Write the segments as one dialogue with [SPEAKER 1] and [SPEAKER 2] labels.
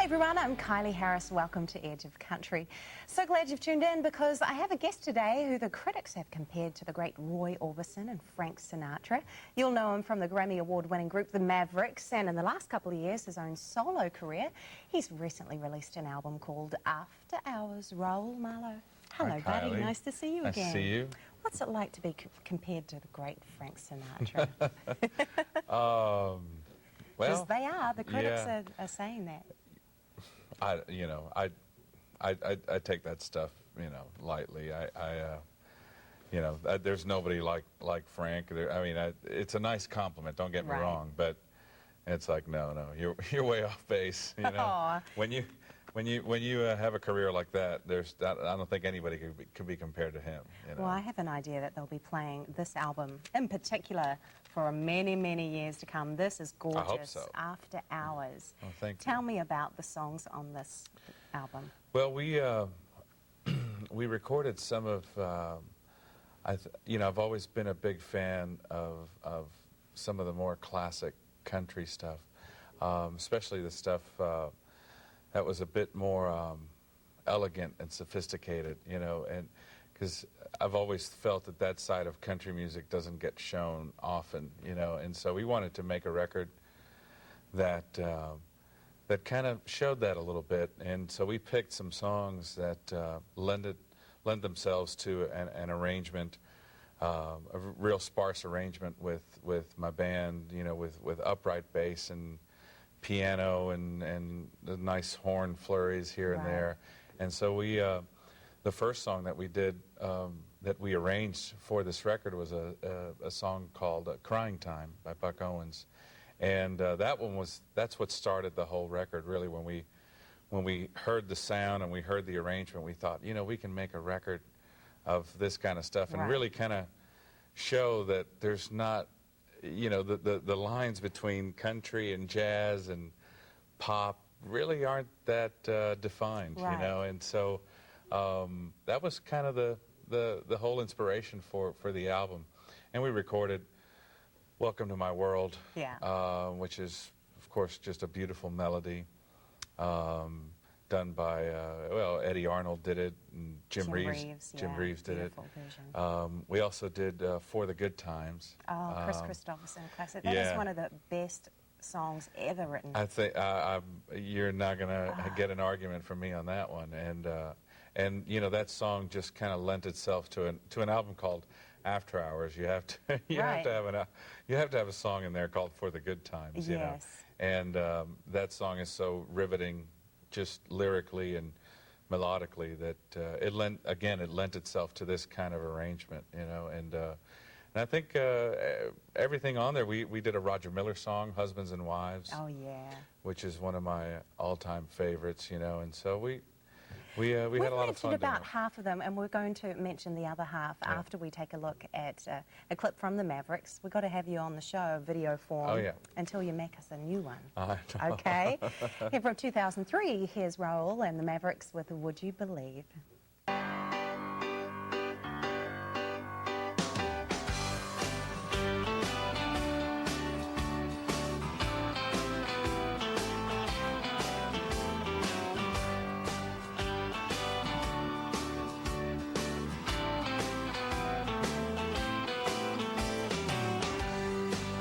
[SPEAKER 1] Hey everyone, I'm Kylie Harris. Welcome to Edge of Country. So glad you've tuned in because I have a guest today who the critics have compared to the great Roy Orbison and Frank Sinatra. You'll know him from the Grammy Award-winning group The Mavericks, and in the last couple of years his own solo career. He's recently released an album called After Hours. Raul Malo. Hello,
[SPEAKER 2] Hi,
[SPEAKER 1] buddy.
[SPEAKER 2] Kylie.
[SPEAKER 1] Nice to see you
[SPEAKER 2] nice
[SPEAKER 1] again.
[SPEAKER 2] Nice to see you.
[SPEAKER 1] What's it like to be compared to the great Frank Sinatra? Because
[SPEAKER 2] Well,
[SPEAKER 1] they are. The critics
[SPEAKER 2] yeah.
[SPEAKER 1] are saying that.
[SPEAKER 2] I take that stuff, lightly. There's nobody like Frank. It's a nice compliment. Don't get me
[SPEAKER 1] Right.
[SPEAKER 2] wrong, but it's like no, you're way off base.
[SPEAKER 1] Aw.
[SPEAKER 2] When you have a career like that, I don't think anybody could be compared to him.
[SPEAKER 1] Well, I have an idea that they'll be playing this album in particular for many, many years to come. This is gorgeous.
[SPEAKER 2] I hope so.
[SPEAKER 1] After Hours.
[SPEAKER 2] Oh, thank you.
[SPEAKER 1] Tell me about the songs on this album.
[SPEAKER 2] Well, we recorded some of. I've always been a big fan of some of the more classic country stuff, especially the stuff that was a bit more elegant and sophisticated, and because I've always felt that side of country music doesn't get shown often, and so we wanted to make a record that kind of showed that a little bit, and so we picked some songs that lend themselves to an arrangement, a real sparse arrangement with my band, with upright bass and piano and the nice horn flurries here and there. And so the first song that we did, that we arranged for this record was a song called Crying Time by Buck Owens. And that's what started the whole record, really. When we heard the sound and we heard the arrangement, we thought, we can make a record of this kind of stuff and really kind of show that there's not, the lines between country and jazz and pop really aren't that defined, and so that was kind of the whole inspiration for the album. And we recorded Welcome to My World, which is, of course, just a beautiful melody, done by, Eddie Arnold did it, and Jim Reeves did it. We also did For the Good Times.
[SPEAKER 1] Oh, Chris Christopherson classic. That is one of the best songs ever written.
[SPEAKER 2] I think you're not going to get an argument from me on that one. And that song just kind of lent itself to an album called After Hours. You have to have a song in there called For the Good Times.
[SPEAKER 1] Yes.
[SPEAKER 2] And that song is so riveting, just lyrically and melodically, that it lent itself to this kind of arrangement. And I think everything on there. We did a Roger Miller song, Husbands and Wives.
[SPEAKER 1] Oh yeah.
[SPEAKER 2] Which is one of my all-time favorites. And so we had a lot of fun.
[SPEAKER 1] We've mentioned about half of them, and we're going to mention the other half after we take a look at a clip from the Mavericks. We've got to have you on the show, video form, until you make us a new one. Okay? Here from 2003, here's Raul and the Mavericks with Would You Believe?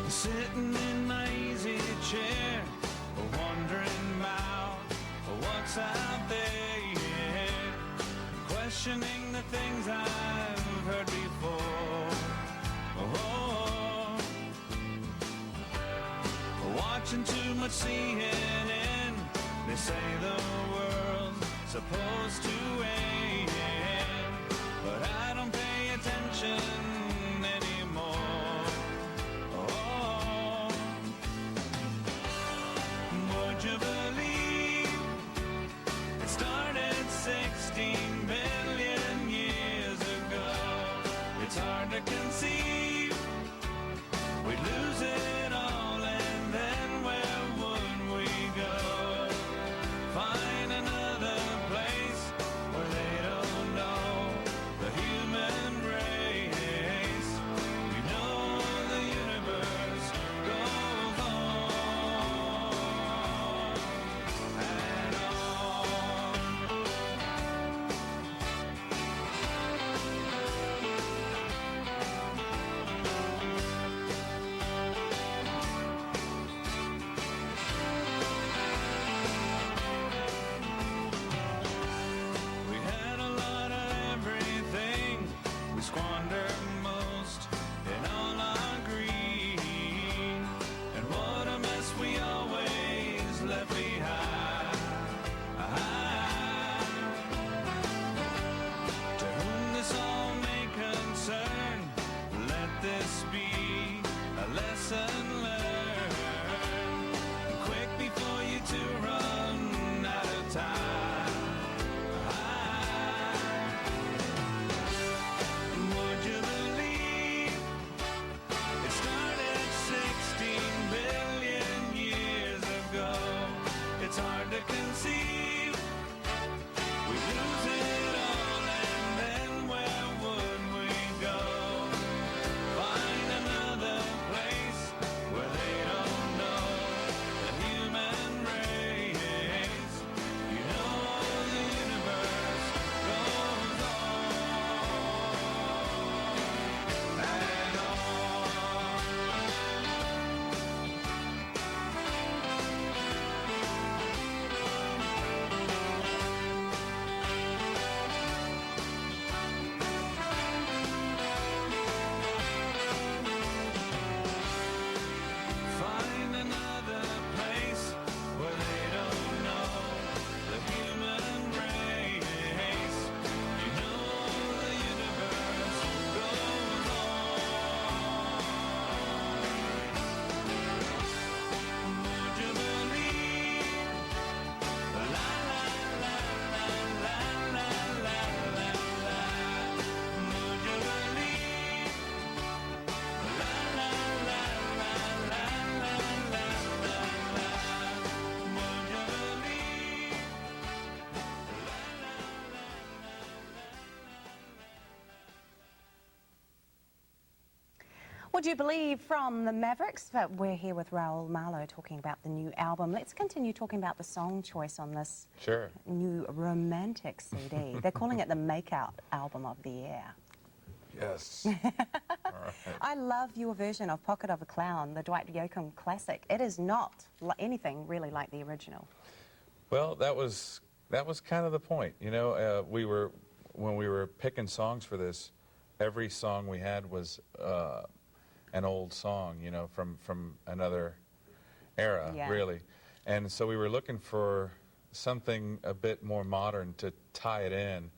[SPEAKER 3] Sitting in my easy chair, wondering about what's out there, questioning the things I've heard before. Oh, watching too much CNN, they say the world's supposed to end, but I don't pay attention anymore. Would you believe it started 16 billion years ago? It's hard to conceive we'd lose it all, and then where would we go? Find another place where they don't know the human race.
[SPEAKER 1] Would You Believe from the Mavericks? But we're here with Raul Malo talking about the new album. Let's continue talking about the song choice on this
[SPEAKER 2] Sure.
[SPEAKER 1] new romantic CD. They're calling it the Makeout Album of the Year.
[SPEAKER 2] Yes. All right.
[SPEAKER 1] I love your version of Pocket of a Clown, the Dwight Yoakam classic. It is not anything really like the original.
[SPEAKER 2] Well, that was kind of the point. You know, when we were picking songs for this, every song we had was an old song, you know, from another era,
[SPEAKER 1] Yeah.
[SPEAKER 2] really. And so we were looking for something a bit more modern to tie it in.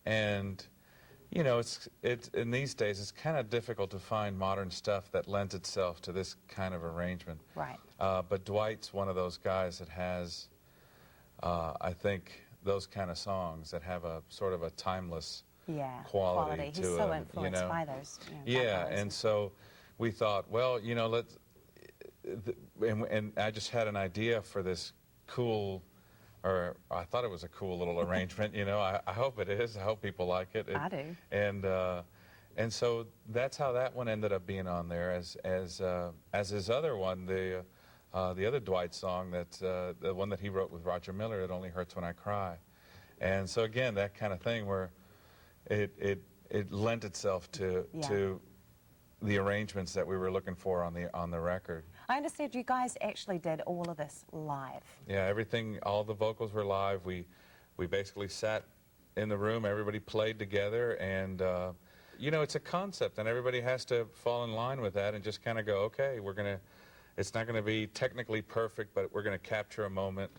[SPEAKER 2] And you know, it's in these days it's kind of difficult to find modern stuff that lends itself to this kind of arrangement.
[SPEAKER 1] Right.
[SPEAKER 2] But Dwight's one of those guys that has, I think, those kind of songs that have a sort of a timeless quality to
[SPEAKER 1] He's so
[SPEAKER 2] them,
[SPEAKER 1] influenced
[SPEAKER 2] you know?
[SPEAKER 1] by those.
[SPEAKER 2] Yeah, and so we thought, well, you know, and I just had an idea for this cool, or I thought it was a cool little arrangement, you know. I hope it is. I hope people like it.
[SPEAKER 1] I do.
[SPEAKER 2] And so that's how that one ended up being on there, as his other one, the other Dwight song, the one that he wrote with Roger Miller, It Only Hurts When I Cry. And so again, that kind of thing where it lent itself to the arrangements that we were looking for on the record.
[SPEAKER 1] I understand you guys actually did all of this live.
[SPEAKER 2] Yeah, everything, all the vocals were live. We basically sat in the room, everybody played together, and you know, it's a concept, and everybody has to fall in line with that and just kind of go, okay, it's not gonna be technically perfect, but we're gonna capture a moment.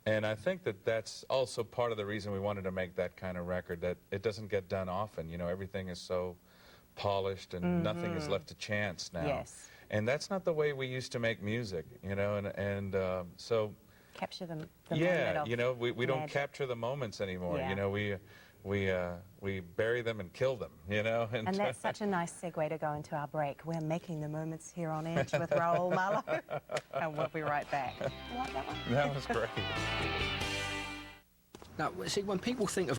[SPEAKER 2] And I think that that's also part of the reason we wanted to make that kind of record, that it doesn't get done often. You know, everything is so polished and nothing is left to chance now.
[SPEAKER 1] Yes.
[SPEAKER 2] And that's not the way we used to make music, you know, and so...
[SPEAKER 1] Capture the
[SPEAKER 2] yeah,
[SPEAKER 1] moment of
[SPEAKER 2] you know, we don't
[SPEAKER 1] magic.
[SPEAKER 2] capture the moments anymore.
[SPEAKER 1] Yeah.
[SPEAKER 2] You know, we bury them and kill them, you know.
[SPEAKER 1] And that's such a nice segue to go into our break. We're making the moments here on Edge with Raul Malo, and we'll be right back. You like that one?
[SPEAKER 2] That was great.
[SPEAKER 4] Now, see, when people think of